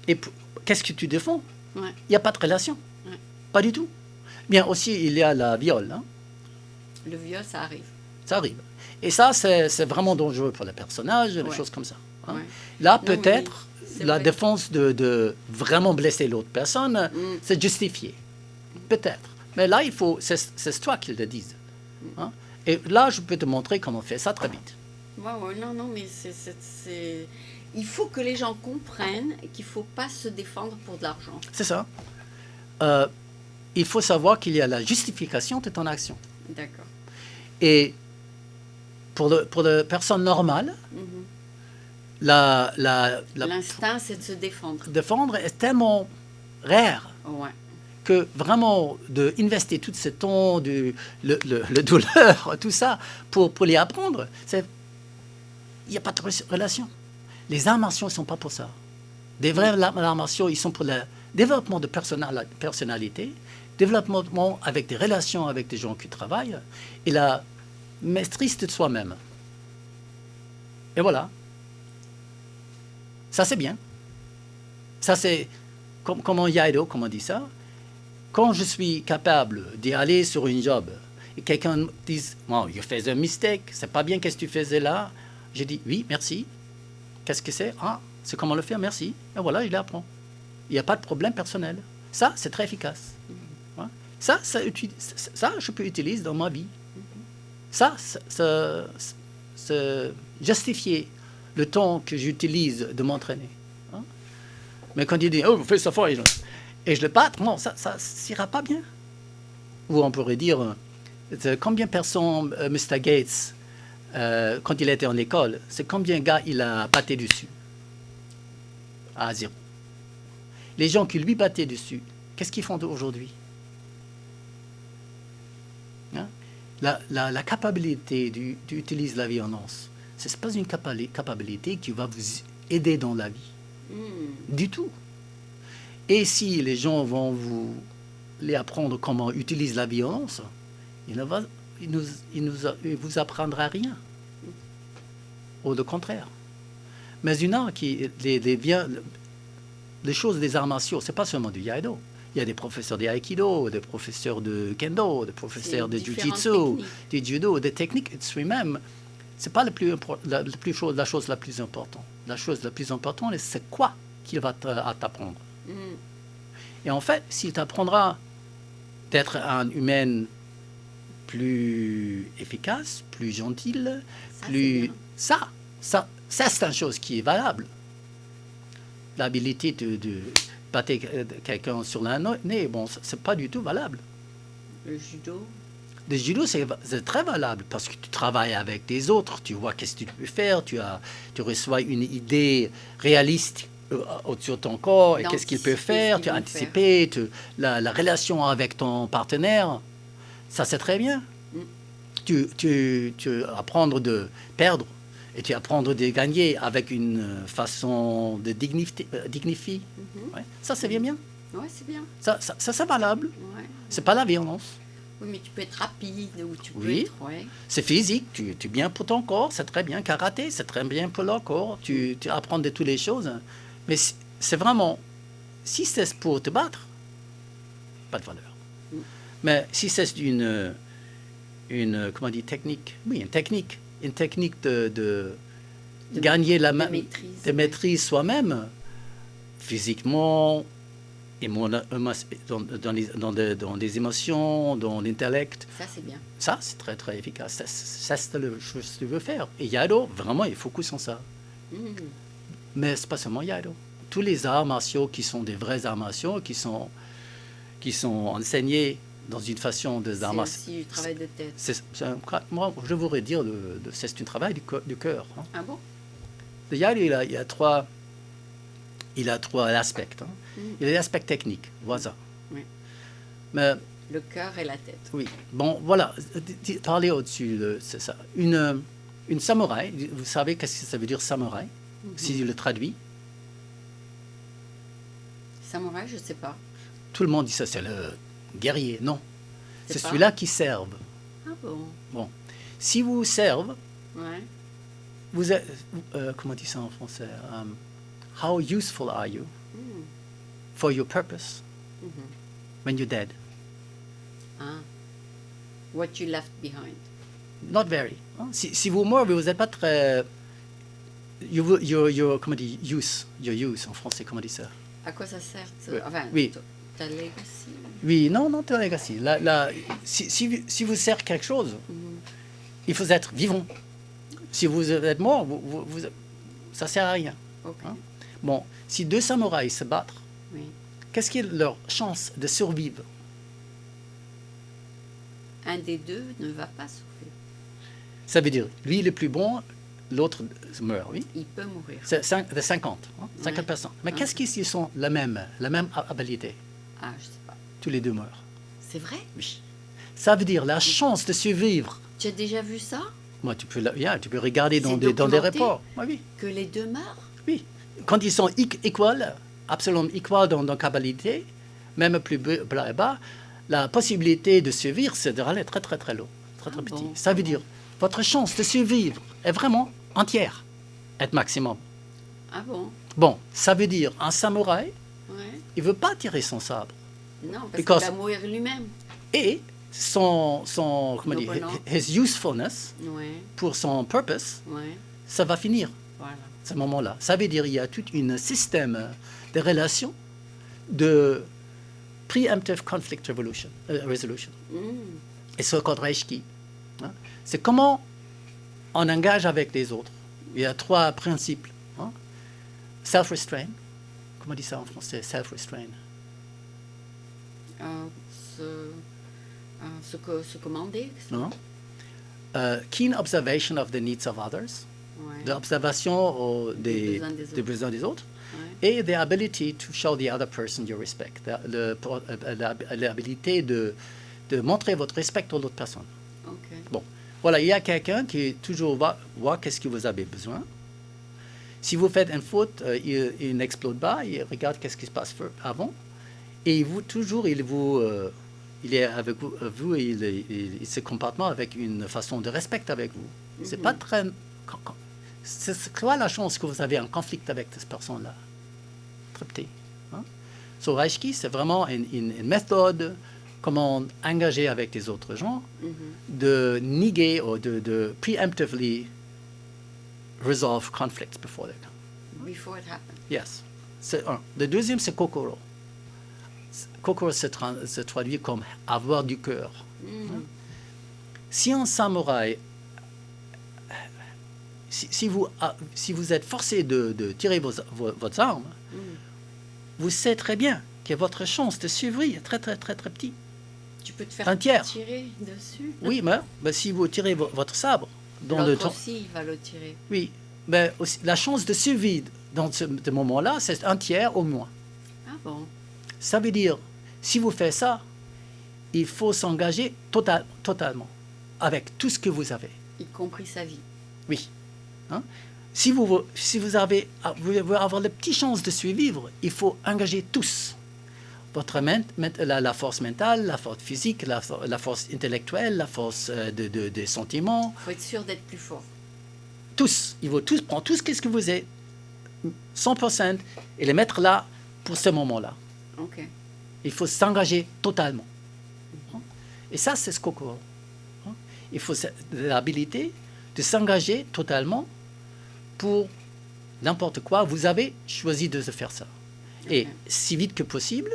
Et qu'est-ce que tu défends? Ouais. Il n'y a pas de relation. Ouais. Pas du tout. Bien aussi, il y a la viol. Hein? Le viol, ça arrive. Ça arrive. Et ça, c'est vraiment dangereux pour le personnage, des Ouais. choses comme ça. Hein. Ouais. Là, Non, peut-être, mais c'est la vrai. défense de vraiment blesser l'autre personne, c'est justifié. Peut-être. Mais là, c'est toi qui le dise. Hein. Et là, je peux te montrer comment on fait ça très vite. Ouais, non, mais il faut que les gens comprennent qu'il ne faut pas se défendre pour de l'argent. C'est ça. Il faut savoir qu'il y a la justification de ton action. D'accord. Et pour la personne normale, Mhm. L'instinct, c'est de se défendre. défendre est tellement rare Ouais. que vraiment d'investir tout ce temps, le douleur, tout ça, pour les apprendre, il n'y a pas de relation. Les arts martiaux ne sont pas pour ça. Des vrais arts martiaux, ils sont pour le développement de personnalité, développement avec des relations avec des gens qui travaillent, et la maîtrise de soi-même. Et voilà. Ça, c'est bien. Ça, c'est comme en Iaido, comme on dit ça. quand je suis capable d'y aller sur une job et quelqu'un me dit oh, you fais un mistake, c'est pas bien, qu'est-ce que tu faisais là? Je dis oui, merci. Qu'est-ce que c'est? Ah, c'est comment le faire, merci. Et voilà, je l'apprends. Il n'y a pas de problème personnel. Ça, c'est très efficace. Ouais. Ça, je peux utiliser dans ma vie. Ça justifier le temps que j'utilise de m'entraîner. Hein? Mais quand il dit, oh, fais ça fort, et je le batte, non, ça n'ira pas bien. Ou on pourrait dire, combien de personnes, Mr. Gates, quand il était en école, c'est combien de gars il a batté dessus? À 0. Les gens qui lui battaient dessus, qu'est-ce qu'ils font aujourd'hui? Hein? La capacité d'utiliser la violence, ce n'est pas une capacité qui va vous aider dans la vie. Du tout. Et si les gens vont vous apprendre comment utiliser la violence, il ne vous apprendra rien. Au contraire. Mais une art qui... Les choses des arts martiaux, ce n'est pas seulement du Iaido. Il y a des professeurs de Aikido, des professeurs de Kendo, des professeurs de Jiu-Jitsu, du Judo, des techniques elles-mêmes. Ce n'est pas la chose la plus importante. La chose la plus importante, c'est quoi qu'il va t'apprendre. Et en fait, s'il t'apprendra d'être un humain plus efficace, plus gentil, ça, c'est une chose qui est valable. L'habilité de battre quelqu'un sur le nez, bon, c'est pas du tout valable. Le judo? Le judo, c'est très valable parce que tu travailles avec des autres, tu vois qu'est-ce que tu peux faire, tu reçois une idée réaliste au-dessus de ton corps, et qu'est-ce qu'il peut faire, tu as anticipé, la relation avec ton partenaire, ça c'est très bien. Tu apprendre de perdre et tu apprendre de gagner avec une façon de dignifier. Ouais. Ça c'est bien. Oui, c'est bien. Ça c'est valable. Ouais. C'est pas la violence. Oui, mais tu peux être rapide ou tu peux oui. être... Ouais. C'est physique, tu es bien pour ton corps, c'est très bien. Karaté, c'est très bien pour le corps. Tu apprends de toutes les choses. Mais c'est vraiment... Si c'est pour te battre, pas de valeur. Mais si c'est une comment on dit, technique, oui, une technique de gagner de maîtrise soi-même, physiquement, dans des émotions, dans l'intellect. Ça, c'est bien. Ça, c'est très, très efficace. Ça c'est le chose que tu veux faire. Et Iaido, vraiment, il faut focus sur ça. Mais c'est pas seulement Iaido. Tous les arts martiaux qui sont des vrais arts martiaux, qui sont enseignés dans une façon de arts martiaux. C'est aussi du travail de tête. Moi, je voudrais dire c'est un travail du cœur. Hein. Ah bon? Le Iaido, il a trois aspects. Hein. Il y a l'aspect technique, voilà. Oui. Mais, le cœur et la tête. Oui. Bon, voilà. Parler au-dessus, c'est ça. Une samouraï, vous savez qu'est-ce que ça veut dire samouraï, si je le traduis? Samouraï, je ne sais pas. Tout le monde dit ça, c'est le guerrier. Non. C'est celui-là qui serve. Ah bon? Bon. Si vous servez, ouais. Vous êtes, comment on dit ça en français? How useful are you for your purpose when you're dead? What you left behind? Not very. Si vous mourrez, vous n'êtes pas très... Your comment on dit, your use en français, comment on dit ça? À quoi ça sert? Enfin, oui. Ta legacy? Oui, non, ta legacy. Si vous servez quelque chose, il faut être vivant. Si vous êtes mort, ça ne sert à rien. Okay. Hein? Bon, si deux samouraïs se battent, qu'est-ce qui est leur chance de survivre? Un des deux ne va pas souffrir. Ça veut dire, lui il est plus bon, l'autre meurt, oui? Il peut mourir. C'est 50, 50 personnes. Mais qu'est-ce qu'ils sont la même habilité? Ah, je ne sais pas. Tous les deux meurent. C'est vrai? Oui. Ça veut dire la chance de survivre. Tu as déjà vu ça? Moi, tu peux regarder dans des rapports. Oui. Que les deux meurent? Oui. Quand ils sont absolument égaux dans la capacité, même plus bas, la possibilité de survivre, c'est d'aller très, très, très loin, très, très petit. Bon. Ça veut dire, votre chance de survivre est vraiment entière, est maximum. Ah bon? Bon, ça veut dire, un samouraï, il ne veut pas tirer son sabre. Non, parce Because- qu'il va mourir lui-même. Et comment dire, Noble. his usefulness, Ouais, pour son purpose, ouais, ça va finir, voilà. ce moment-là. Ça veut dire qu'il y a tout un système de relations de preemptive conflict resolution. Et ce code Reiki, hein, c'est comment on engage avec les autres. Il y a 3 principes. Hein. Self-restraint. Comment on dit ça en français? Self-restraint. Se commander. Non? Keen observation of the needs of others. Ouais. L'observation Des des besoins des autres. Ouais. Et the ability to show the other person your respect. L'habilité de montrer votre respect à l'autre personne. Ok. Bon, voilà, il y a quelqu'un qui toujours va voir qu'est-ce que vous avez besoin. Si vous faites une faute, il n'explose pas, il regarde qu'est-ce qui se passe avant. Et il est avec vous, il se comporte avec une façon de respect avec vous. C'est pas très... C'est quoi la chance que vous avez un conflit avec cette personne-là? Très petit. Hein? So, Reiki, c'est vraiment une méthode comment engager avec les autres gens, de néguer ou de preemptively resolve conflicts before they come. Before it happens. Yes. C'est un. Le deuxième, c'est kokoro. Kokoro se traduit comme avoir du cœur. Si un samouraï, si vous êtes forcé de tirer votre arme, vous savez très bien que votre chance de survie est très, très, très, très petite. Tu peux te faire Un tiers. tirer dessus. Oui, mais si vous tirez votre sabre dans le L'autre temps... aussi, il va le tirer. Oui, mais aussi, la chance de survie dans ce moment-là, c'est un tiers au moins. Ah bon? Ça veut dire, si vous faites ça, il faut s'engager totalement avec tout ce que vous avez. Y compris sa vie. Oui. Hein? Si vous voulez avoir la petite chance de survivre, il faut engager tous. La force mentale, la force physique, la force intellectuelle, la force des sentiments. Il faut être sûr d'être plus fort. Tous. Il faut tous prendre tout ce que vous êtes, 100%, et les mettre là pour ce moment-là. Ok. Il faut s'engager totalement. Et ça, c'est ce kokoro. Il faut l'habilité de s'engager totalement pour n'importe quoi. Vous avez choisi de faire ça. Et si vite que possible,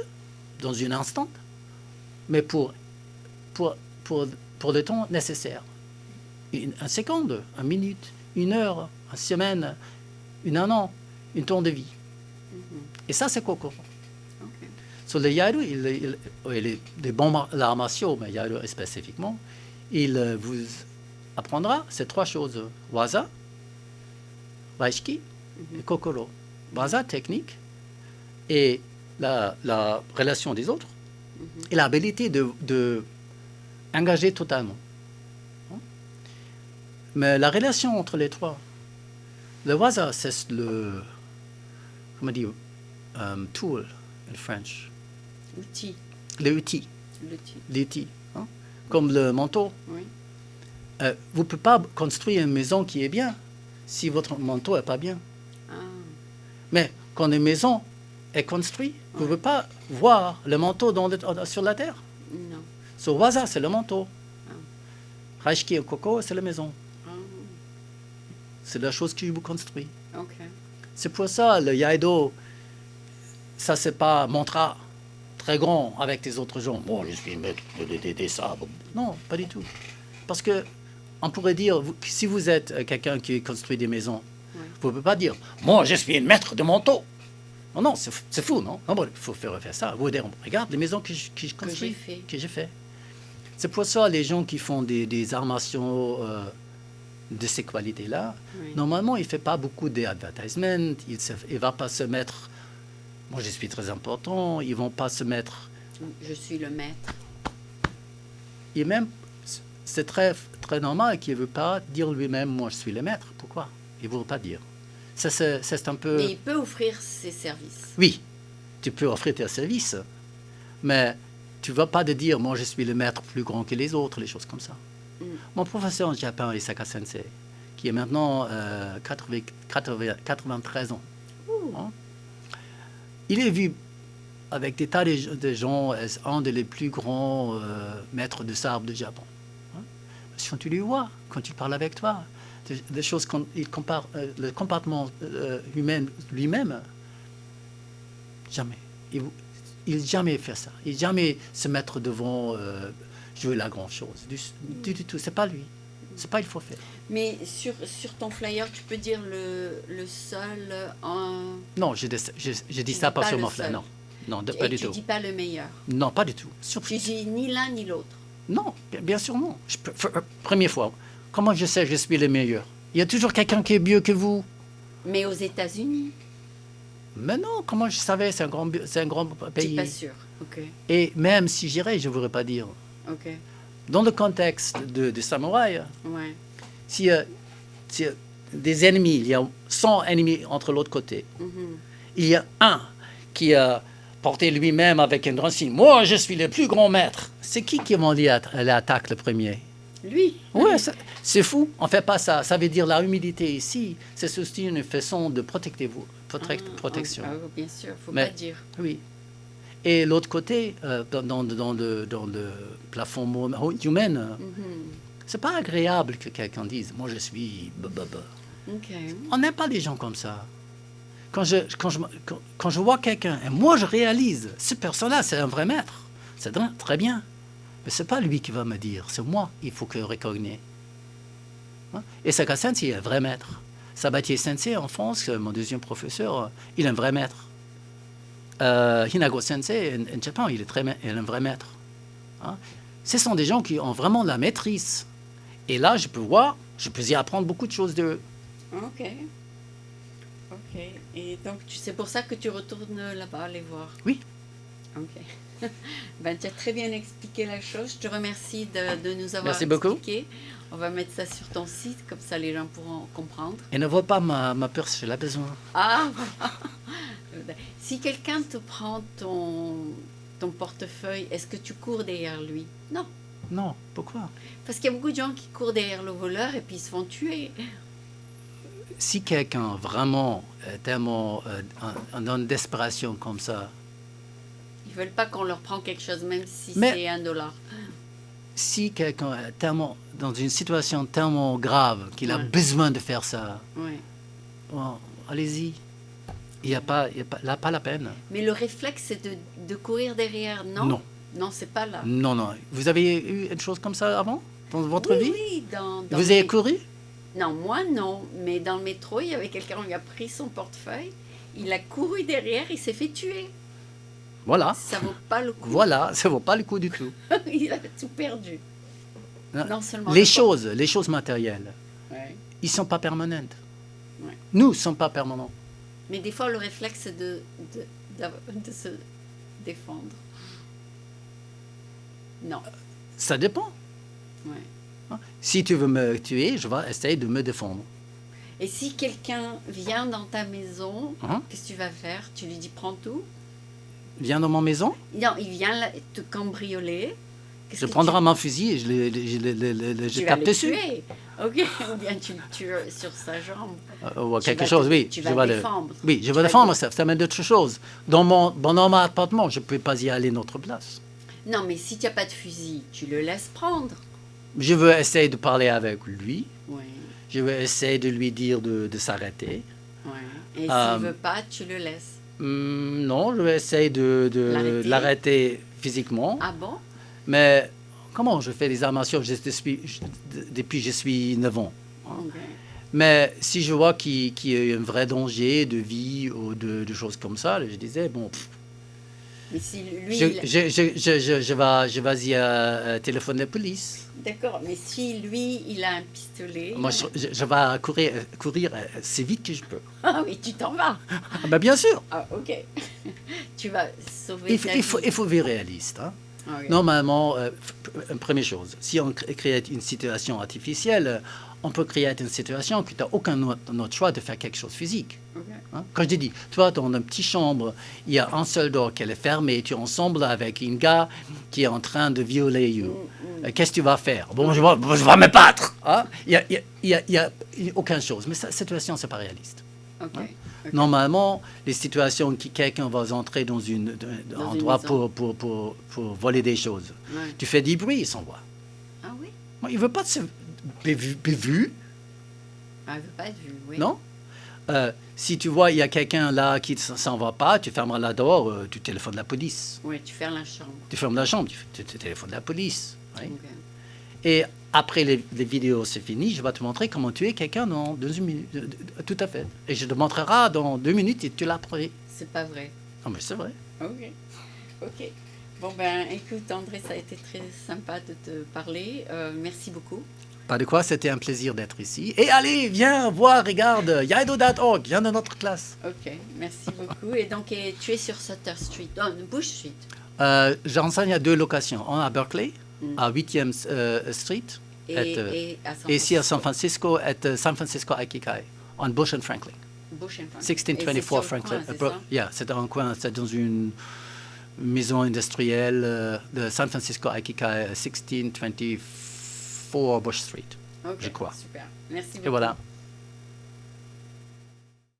dans un instant, mais pour le temps nécessaire. Une seconde, une minute, une heure, une semaine, un an, un temps de vie. Et ça, c'est kokoro. Ok. Sur le Yaru, les bons arts martiaux, mais Yaru spécifiquement, il vous apprendra ces 3 choses. Waza, Reiki et kokoro. Waza, technique, et la relation des autres, et l'habilité de engager totalement. Mais la relation entre les 3, le Waza, c'est le, comment dire, tool in French. Outil. L'outil. L'outil. Hein? Comme le manteau. Oui. Vous ne pouvez pas construire une maison qui est bien si votre manteau n'est pas bien. Ah. Mais quand une maison est construite, vous ne pouvez pas voir le manteau sur la terre. Non. So, Waza, c'est le manteau. Reiki et Koko, c'est la maison. Ah. C'est la chose que vous construisez. Ok. C'est pour ça, le Yaido, ça, c'est pas mantra très grand avec les autres gens. Moi, je suis maître des sabres. Non, pas du tout. Parce que on pourrait dire, si vous êtes quelqu'un qui construit des maisons, vous ne pouvez pas dire, moi, je suis maître de manteau. Non, non, c'est fou, non? Il faut faire ça. Vous dire, regarde les maisons que je construis, que j'ai fait. C'est pour ça, les gens qui font des arts martiaux de ces qualités-là, normalement, il ne fait pas beaucoup d'advertisement. Il ne va pas se mettre, moi, je suis très important. Ils ne vont pas se mettre... Je suis le maître. Et même, c'est très, très normal qu'il ne veut pas dire lui-même, moi, je suis le maître. Pourquoi? Il ne veut pas dire. Ça, c'est un peu... Mais il peut offrir ses services. Oui, tu peux offrir tes services, mais tu ne vas pas te dire, moi, je suis le maître plus grand que les autres, les choses comme ça. Mon professeur en Japon, Isaka Sensei, qui est maintenant 93 ans, hein, il est vu avec des tas de gens, est un des plus grands maîtres de sabre du Japon. Hein? Parce que quand tu les vois, quand tu parles avec toi, des choses il compare le comportement humain lui-même, jamais. Il jamais fait ça. Il jamais se mettre devant jouer la grande chose. Du tout. C'est pas lui. C'est pas il faut faire. Mais sur ton flyer, tu peux dire le seul en... Non, je dis ça pas sur mon flyer. Non, pas du tout. Tu dis pas le meilleur. Non, pas du tout. Tu dis ni l'un ni l'autre. Non, bien sûr non. Première fois, comment je sais que je suis le meilleur? Il y a toujours quelqu'un qui est mieux que vous. Mais aux États-Unis? Mais non, comment je savais? C'est un grand pays. Je suis pas sûr. Ok. Et même si j'irais, je ne voudrais pas dire. Ok. Dans le contexte de samouraï, Ouais. s'il y a des ennemis, il y a 100 ennemis entre l'autre côté. Il y a un qui a porté lui-même avec un grand signe. Moi, je suis le plus grand maître. C'est qui va dire l'attaque le premier? Lui. Oui, c'est fou. On ne fait pas ça. Ça veut dire la humilité ici. C'est aussi une façon de protéger protection. Bien sûr, il ne faut Mais, pas dire. Oui. Et l'autre côté, dans le plafond humain, c'est pas agréable que quelqu'un dise « moi, je suis... » Okay. On n'aime pas les gens comme ça. Quand je vois quelqu'un, et moi, je réalise, ce personne-là, c'est un vrai maître. C'est très bien. Mais ce n'est pas lui qui va me dire, c'est moi il faut que je reconnaisse. Hein? Et Esaka Sensei est un vrai maître. Sabatier Sensei en France, mon deuxième professeur, il est un vrai maître. Hinago Sensei en Japon, il est un vrai maître. Hein? Ce sont des gens qui ont vraiment la maîtrise. Et là, je peux y apprendre beaucoup de choses d'eux. Ok. Et donc, c'est pour ça que tu retournes là-bas les voir? Oui. Ok. Ben, tu as très bien expliqué la chose. Je te remercie de nous avoir Merci expliqué. On va mettre ça sur ton site, comme ça les gens pourront comprendre. Et ne vois pas ma purse, je l'ai besoin. Ah, voilà. Si quelqu'un te prend ton portefeuille, est-ce que tu cours derrière lui? Non. Non, pourquoi? Parce qu'il y a beaucoup de gens qui courent derrière le voleur et puis ils se font tuer. Si quelqu'un vraiment tellement dans une desperation comme ça, Ils veulent pas qu'on leur prenne quelque chose, même si Mais- c'est $1. si quelqu'un est tellement dans une situation tellement grave qu'il a Ouais. besoin de faire ça, Ouais. bon, allez-y. Il n'y a pas la peine. Mais le réflexe, c'est de courir derrière, non? Non. Non, c'est pas là. Non. Vous avez eu une chose comme ça avant dans votre vie? Oui, dans Vous le avez mé- couru? Non, moi non. Mais dans le métro, il y avait quelqu'un qui a pris son portefeuille. Il a couru derrière, il s'est fait tuer. Voilà. Ça vaut pas le coup. Voilà, ça ne vaut pas le coup du tout. Il a tout perdu. Non seulement Les le choses matérielles, Ouais. ils ne sont pas permanentes. Ouais. Nous ne sommes pas permanents. Mais des fois, le réflexe, c'est de se défendre. Non. Ça dépend. Ouais. Si tu veux me tuer, je vais essayer de me défendre. Et si quelqu'un vient dans ta maison, Hein? qu'est-ce que tu vas faire? Tu lui dis prends tout? Viens dans ma maison, Non, il vient là, te cambrioler. Qu'est-ce je que prendrai tu- mon fusil et je tu vas tape le dessus. tuer. Ok, ou bien tu le tues sur sa jambe. Ou Tu quelque vas chose, te- oui. tu je vas vais défendre. Oui, je Tu vais vas défendre dé- ça. Mais d'autres choses. Dans mon appartement, je ne peux pas y aller notre place. Non, mais si tu n'as pas de fusil, tu le laisses prendre. Je veux essayer de parler avec lui. Oui, Je veux essayer de lui dire de s'arrêter. oui. Et s'il Euh, ne veut pas, tu le laisses. Non, je vais essayer de l'arrêter physiquement. Ah bon? Mais comment je fais les arts martiaux depuis que je suis 9 ans. Hein. Ok. Mais si je vois qu'il y a un vrai danger de vie ou de choses comme ça, je disais, bon, Mais si lui, je vais y téléphoner la police. D'accord, mais si lui, il a un pistolet... Moi, je vais courir aussi vite que je peux. Ah oui, tu t'en vas. Ah, ben, bien sûr, Ah, ok. Tu vas sauver ta vie. il faut être réaliste. Hein. Ok. Normalement, première chose, si on crée une situation artificielle, on peut créer une situation que tu n'as aucun autre choix de faire quelque chose de physique. Ok. Hein? Quand je dis, toi, dans une petite chambre, il y a un seul door qui est fermé, tu es ensemble avec un gars qui est en train de violer you. Qu'est-ce que tu vas faire? Bon, je vais me battre. Hein? Il y a aucune chose. Mais cette situation, c'est pas réaliste. Ok. Hein? Ok. Normalement, les situations qui quelqu'un va entrer dans un endroit maison. pour voler des choses, Ouais. tu fais du bruit, il s'envoie. Ah oui? Il ne veut pas se vu, Ah, elle veut pas être vue, oui. non? Si tu vois, il y a quelqu'un là qui ne s'en va pas, tu fermeras la dehors, tu téléphones la police. Oui, tu fermes la chambre. Tu fermes la chambre, tu téléphones la police. Oui. Ok. Et après les vidéos, c'est fini, je vais te montrer comment tuer quelqu'un dans 2 minutes. Tout à fait. Et je te montrerai dans 2 minutes et tu l'as pris. C'est pas vrai. Non, mais c'est vrai. Ok. Ok. Bon, ben, écoute, André, ça a été très sympa de te parler. Merci beaucoup. Pas de quoi, c'était un plaisir d'être ici. Et allez, viens voir, regarde, yaido.org, viens dans notre classe. Ok, merci beaucoup. Et donc, tu es sur Sutter Street, non, Bush Street. J'enseigne à 2 locations. Un à Berkeley, Mm. à 8e Street, Et à San ici à San Francisco. Francisco, at San Francisco Ikikai, on Bush and Franklin. Bush and Franklin. 1624 Et c'est sur le Franklin. coin, c'est ça? Yeah, c'est un coin, c'est dans une maison industrielle de San Francisco Ikikai, 1624 Bush Street, Ok, je crois. super. Merci beaucoup. Et voilà.